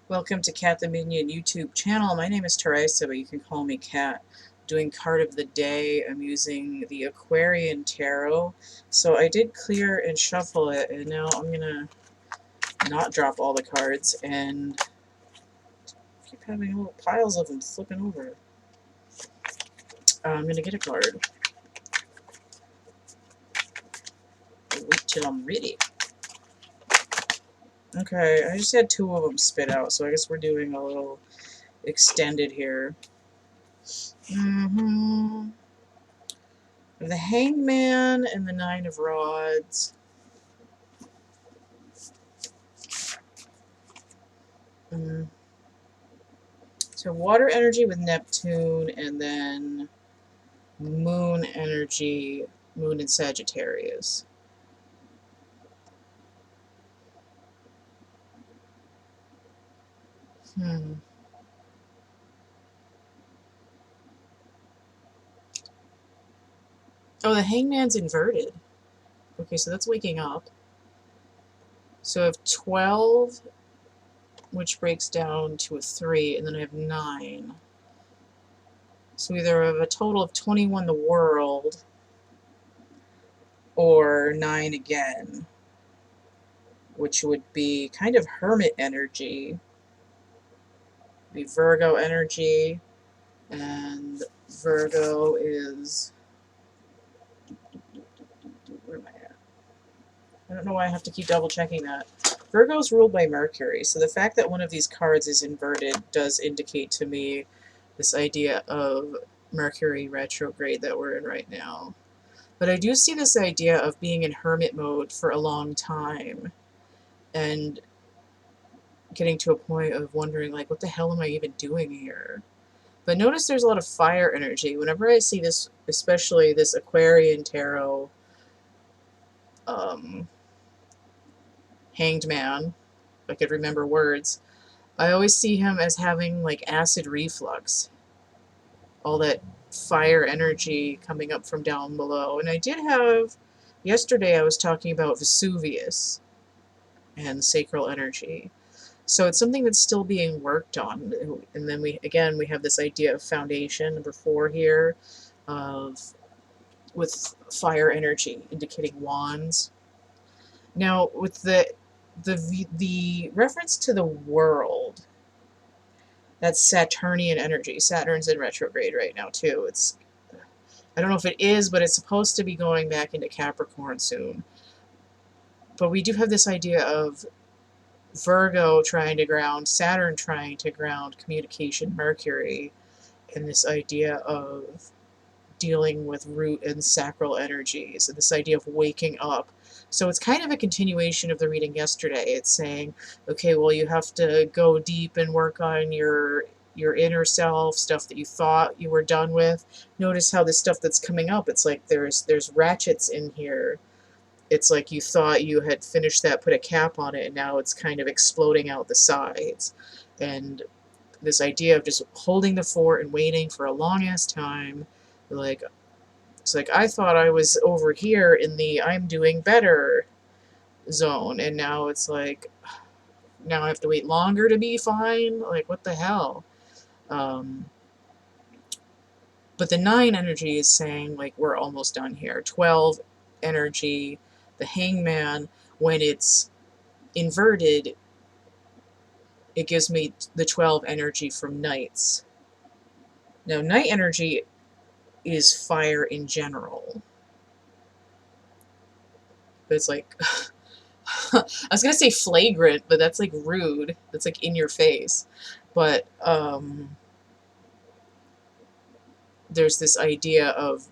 Welcome to CATtheMinion YouTube channel. My name is Teresa, but you can call me Cat. Doing card of the day. I'm using the Aquarian Tarot. So I did clear and shuffle it, and now I'm gonna not drop all the cards and keep having little piles of them flipping over. I'm gonna get a card. Wait till I'm ready. Okay, I just had two of them spit out, so I guess we're doing a little extended here. The Hangman and the Nine of Rods. So water energy with Neptune, and then moon energy, moon in Sagittarius. Oh, the Hangman's inverted. Okay, so that's waking up. So I have 12, which breaks down to a 3, and then I have 9. So either I have a total of 21 the world, or 9 again, which would be kind of hermit energy. Be Virgo energy, and Virgo is, where am I at? I don't know why I have to keep double checking that. Virgo is ruled by Mercury, so the fact that one of these cards is inverted does indicate to me this idea of Mercury retrograde that we're in right now. But I do see this idea of being in hermit mode for a long time and getting to a point of wondering, like, what the hell am I even doing here? But notice there's a lot of fire energy. Whenever I see this, especially this Aquarian Tarot Hanged Man, if I could remember words, I always see him as having like acid reflux. All that fire energy coming up from down below. And I did have, yesterday I was talking about Vesuvius and sacral energy. So it's something that's still being worked on. And then we have this idea of foundation, number 4 here, with fire energy indicating wands. Now with the reference to the world, that's Saturnian energy. Saturn's in retrograde right now too. I don't know if it is, but it's supposed to be going back into Capricorn soon. But we do have this idea of Virgo trying to ground, Saturn trying to ground communication, Mercury, and this idea of dealing with root and sacral energies, and this idea of waking up. So it's kind of a continuation of the reading yesterday. It's saying, okay, well, you have to go deep and work on your inner self, stuff that you thought you were done with. Notice how this stuff that's coming up, it's like there's ratchets in here. It's like you thought you had finished that, put a cap on it, and now it's kind of exploding out the sides. And this idea of just holding the fort and waiting for a long-ass time, like, it's like I thought I was over here in the I'm doing better zone, and now it's like, now I have to wait longer to be fine? Like, what the hell? But the 9 energy is saying, like, we're almost done here. 12 energy, the Hangman, when it's inverted, it gives me the 12 energy from Knights. Now, Knight energy is fire in general. But it's like, I was going to say flagrant, but that's like rude. That's like in your face. But there's this idea of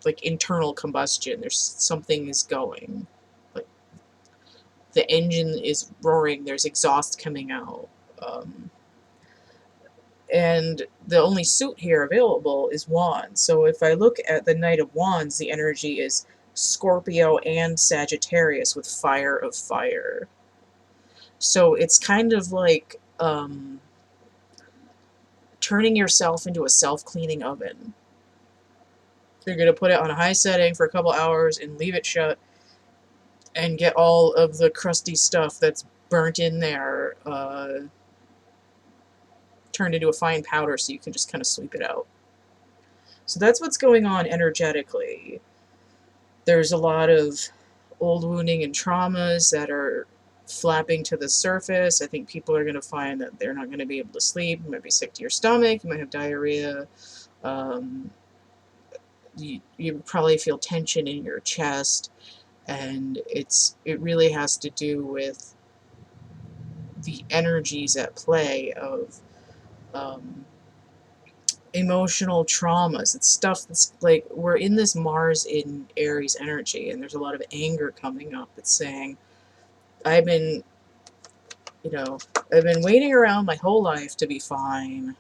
like internal combustion. There's something is going. Like the engine is roaring. There's exhaust coming out. And the only suit here available is Wands. So if I look at the Knight of Wands, the energy is Scorpio and Sagittarius with fire of fire. So it's kind of like turning yourself into a self-cleaning oven. You're going to put it on a high setting for a couple hours and leave it shut and get all of the crusty stuff that's burnt in there turned into a fine powder so you can just kind of sweep it out. So that's what's going on energetically. There's a lot of old wounding and traumas that are flapping to the surface. I think people are going to find that they're not going to be able to sleep. You might be sick to your stomach. You might have diarrhea. You probably feel tension in your chest, and it really has to do with the energies at play of emotional traumas. It's stuff that's like, we're in this Mars in Aries energy, and there's a lot of anger coming up. It's saying, I've been, I've been waiting around my whole life to be fine.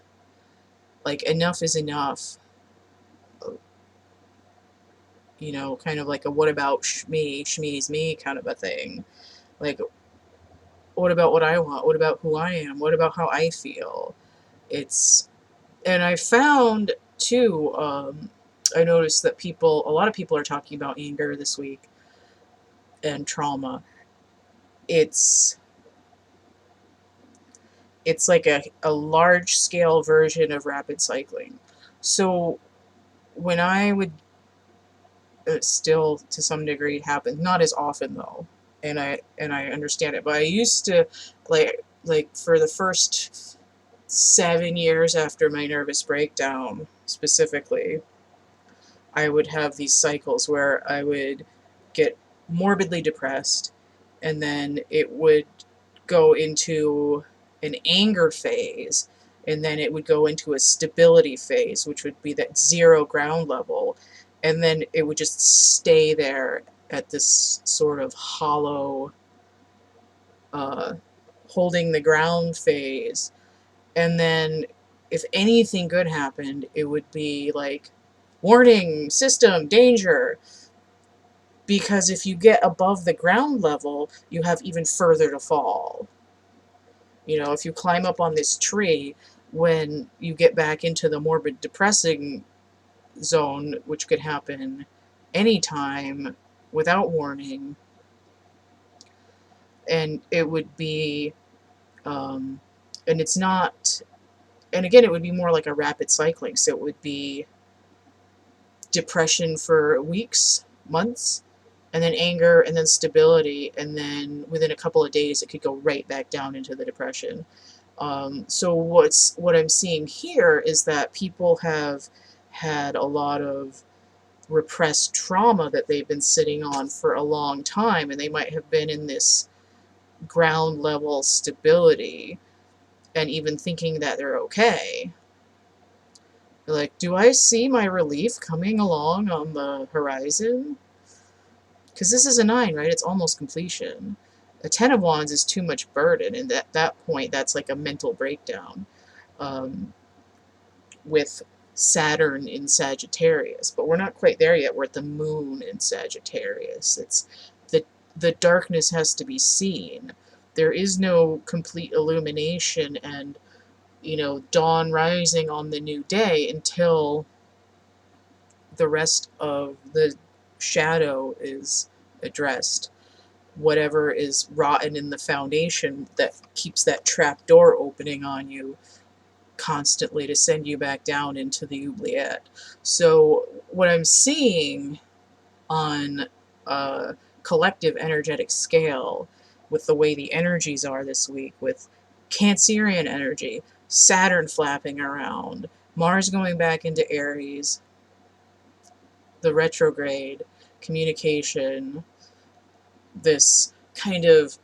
Like, enough is enough. Kind of like a what about me, shme's me kind of a thing. Like, what about what I want? What about who I am? What about how I feel? And I found too, I noticed that a lot of people are talking about anger this week and trauma. It's like a large scale version of rapid cycling. So when I would, still to some degree happen, not as often though, and I understand it, but I used to, like for the first 7 years after my nervous breakdown specifically, I would have these cycles where I would get morbidly depressed, and then it would go into an anger phase, and then it would go into a stability phase, which would be that zero ground level, and then it would just stay there at this sort of hollow, holding the ground phase. And then if anything good happened, it would be like, warning, system, danger. Because if you get above the ground level, you have even further to fall. If you climb up on this tree, when you get back into the morbid depressing zone, which could happen anytime without warning, and it would be, and it's not, and again, it would be more like a rapid cycling, so it would be depression for weeks, months, and then anger, and then stability, and then within a couple of days it could go right back down into the depression. So what I'm seeing here is that people have had a lot of repressed trauma that they've been sitting on for a long time, and they might have been in this ground level stability and even thinking that they're okay. Like, do I see my relief coming along on the horizon? Because this is a 9, right? It's almost completion. A 10 of Wands is too much burden, and at that point, that's like a mental breakdown, with Saturn in Sagittarius. But we're not quite there yet. We're at the Moon in Sagittarius. It's the darkness has to be seen. There is no complete illumination and dawn rising on the new day until the rest of the shadow is addressed. Whatever is rotten in the foundation that keeps that trap door opening on you constantly to send you back down into the oubliette. So what I'm seeing on a collective energetic scale, with the way the energies are this week, with Cancerian energy, Saturn flapping around, Mars going back into Aries, the retrograde, communication, this kind of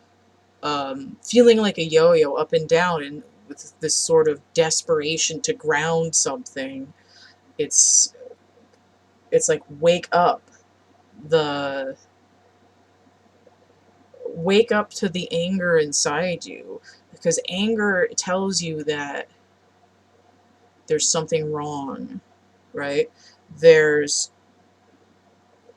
feeling like a yo-yo up and down, and with this sort of desperation to ground something. It's like, the wake up to the anger inside you, because anger tells you that there's something wrong, right?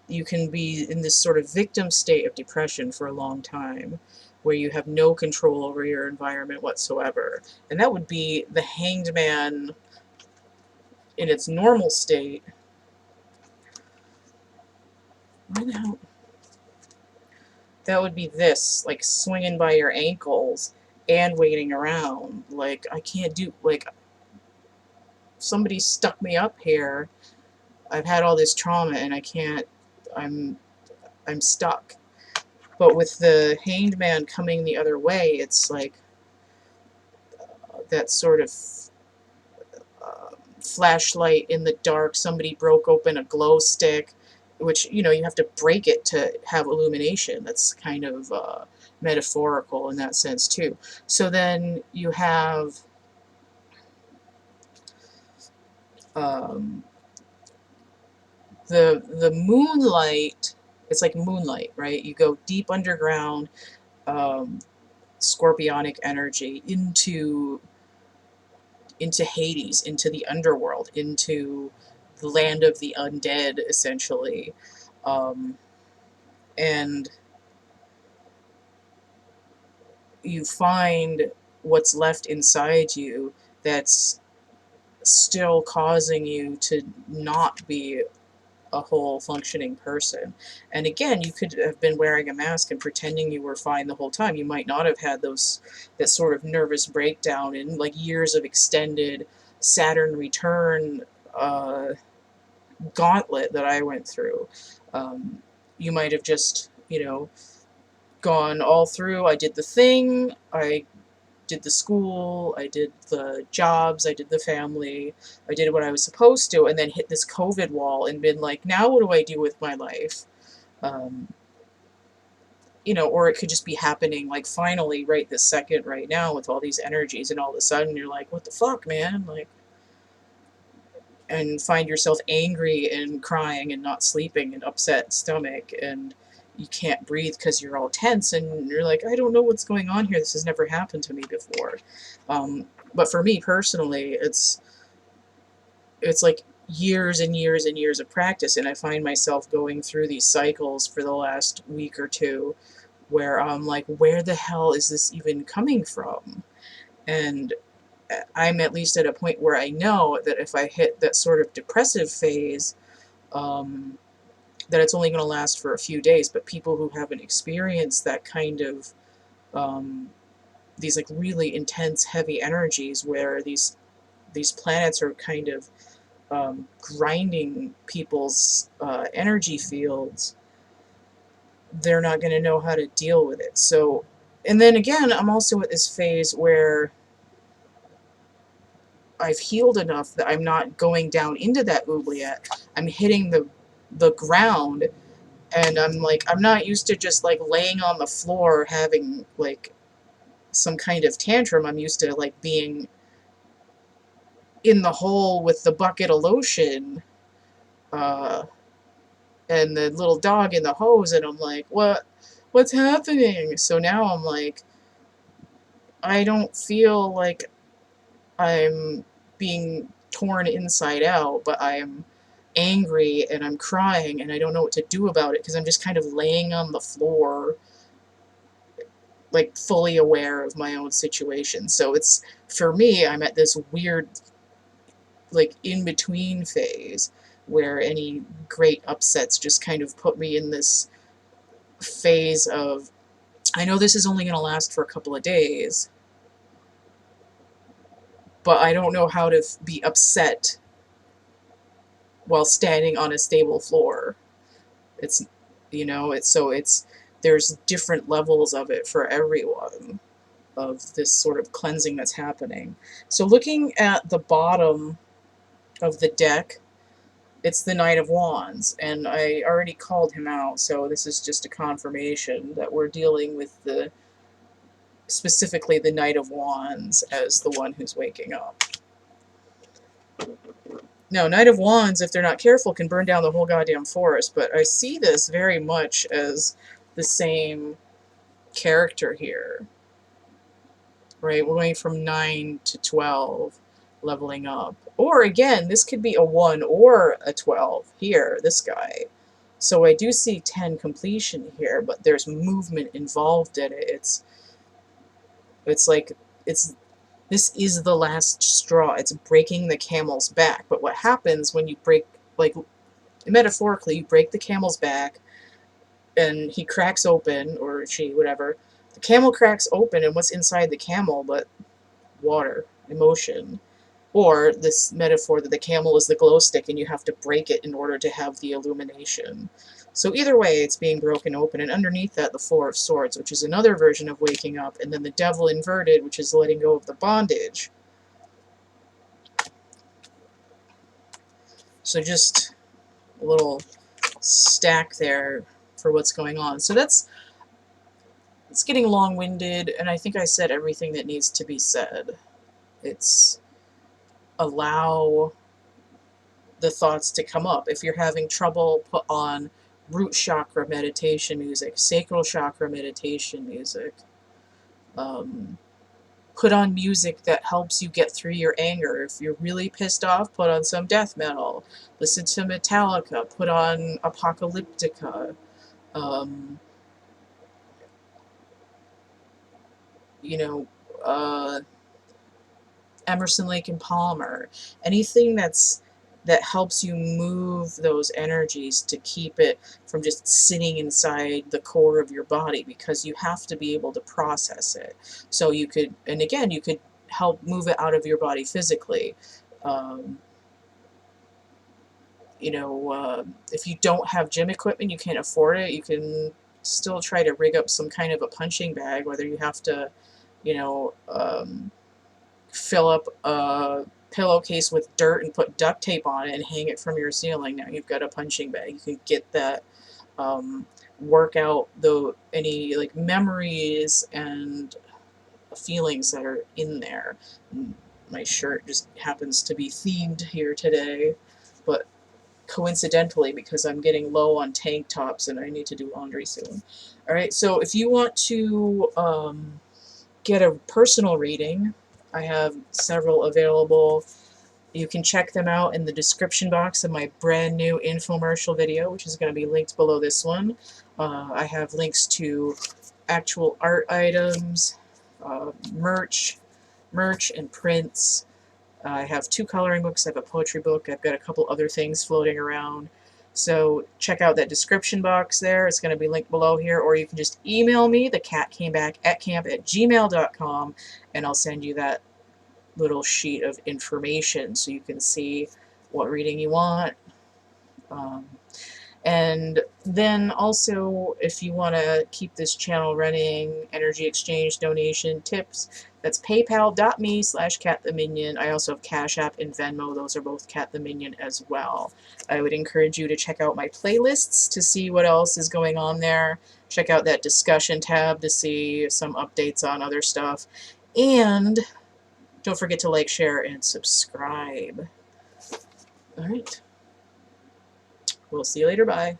You can be in this sort of victim state of depression for a long time, where you have no control over your environment whatsoever. And that would be the Hanged Man in its normal state. Why the hell? That would be this, like, swinging by your ankles and waiting around. Like, I can't do, like, somebody stuck me up here. I've had all this trauma and I can't, I'm stuck. But with the hanged man coming the other way, it's like that sort of flashlight in the dark. Somebody broke open a glow stick, which, you know, you have to break it to have illumination. That's kind of metaphorical in that sense too. So then you have um, the moonlight. It's like moonlight, right? You go deep underground, um, scorpionic energy into Hades, into the underworld, into the land of the undead, essentially. Um, and you find what's left inside you that's still causing you to not be a whole functioning person. And again, you could have been wearing a mask and pretending you were fine the whole time. You might not have had that sort of nervous breakdown in like years of extended Saturn return gauntlet that I went through. You might have just, you know, gone all through. I did the thing, I did the school, I did the jobs, I did the family, I did what I was supposed to, and then hit this COVID wall and been like, now what do I do with my life? Um, you know, or it could just be happening like finally right this second, right now, with all these energies, and all of a sudden you're like, what the fuck, man? Like, and find yourself angry and crying and not sleeping and upset stomach and you can't breathe because you're all tense and you're like, I don't know what's going on here. This has never happened to me before. But for me personally, it's like years and years and years of practice, and I find myself going through these cycles for the last week or two where I'm like, where the hell is this even coming from? And I'm at least at a point where I know that if I hit that sort of depressive phase, um, that it's only going to last for a few days. But people who haven't experienced that kind of um, these like really intense, heavy energies, where these planets are kind of grinding people's energy fields, they're not going to know how to deal with it. So, and then again, I'm also at this phase where I've healed enough that I'm not going down into that oubliette. I'm hitting the ground, and I'm like, I'm not used to just like laying on the floor having like some kind of tantrum. I'm used to like being in the hole with the bucket of lotion, uh, and the little dog in the hose, and I'm like, what's happening? So now I'm like, I don't feel like I'm being torn inside out, but I'm angry and I'm crying and I don't know what to do about it because I'm just kind of laying on the floor, like fully aware of my own situation. So it's, for me, I'm at this weird, like, in between phase where any great upsets just kind of put me in this phase of, I know this is only going to last for a couple of days, but I don't know how to be upset while standing on a stable floor. It's, you know, it's so it's, there's different levels of it for everyone, of this sort of cleansing that's happening. So looking at the bottom of the deck, it's the Knight of Wands, and I already called him out, so this is just a confirmation that we're dealing with specifically the Knight of Wands as the one who's waking up. Now, Knight of Wands, if they're not careful, can burn down the whole goddamn forest, but I see this very much as the same character here, right? We're going from 9 to 12, leveling up. Or, again, this could be a 1 or a 12 here, this guy. So I do see 10 completion here, but there's movement involved in it. It's like, this is the last straw. It's breaking the camel's back. But what happens when you break, like, metaphorically, you break the camel's back, and he cracks open, or she, whatever. The camel cracks open, and what's inside the camel but water, emotion. Or this metaphor that the camel is the glow stick and you have to break it in order to have the illumination. So either way, it's being broken open, and underneath that, the Four of Swords, which is another version of waking up, and then the Devil inverted, which is letting go of the bondage. So just a little stack there for what's going on. So it's getting long-winded, and I think I said everything that needs to be said. It's allow the thoughts to come up. If you're having trouble, put on root chakra meditation music, sacral chakra meditation music. Put on music that helps you get through your anger. If you're really pissed off, put on some death metal. Listen to Metallica. Put on Apocalyptica. You know, Emerson, Lake and Palmer. Anything that helps you move those energies to keep it from just sitting inside the core of your body, because you have to be able to process it. So you could, and again, you could help move it out of your body physically. If you don't have gym equipment, you can't afford it, you can still try to rig up some kind of a punching bag, whether you have to, fill up a pillowcase with dirt and put duct tape on it and hang it from your ceiling. Now you've got a punching bag. You can get that, work out any like memories and feelings that are in there. My shirt just happens to be themed here today, but coincidentally, because I'm getting low on tank tops and I need to do laundry soon. Alright, so if you want to get a personal reading, I have several available. You can check them out in the description box of my brand new infomercial video, which is going to be linked below this one. I have links to actual art items, merch and prints. I have 2 coloring books, I have a poetry book, I've got a couple other things floating around. So check out that description box there, it's going to be linked below here, or you can just email me, thecatcamebackatcamp@gmail.com, and I'll send you that little sheet of information so you can see what reading you want. And then also, if you want to keep this channel running, energy exchange, donation, tips, that's paypal.me/CATtheMinion. I also have Cash App and Venmo. Those are both CATtheMinion as well. I would encourage you to check out my playlists to see what else is going on there. Check out that discussion tab to see some updates on other stuff. And don't forget to like, share, and subscribe. All right. We'll see you later. Bye.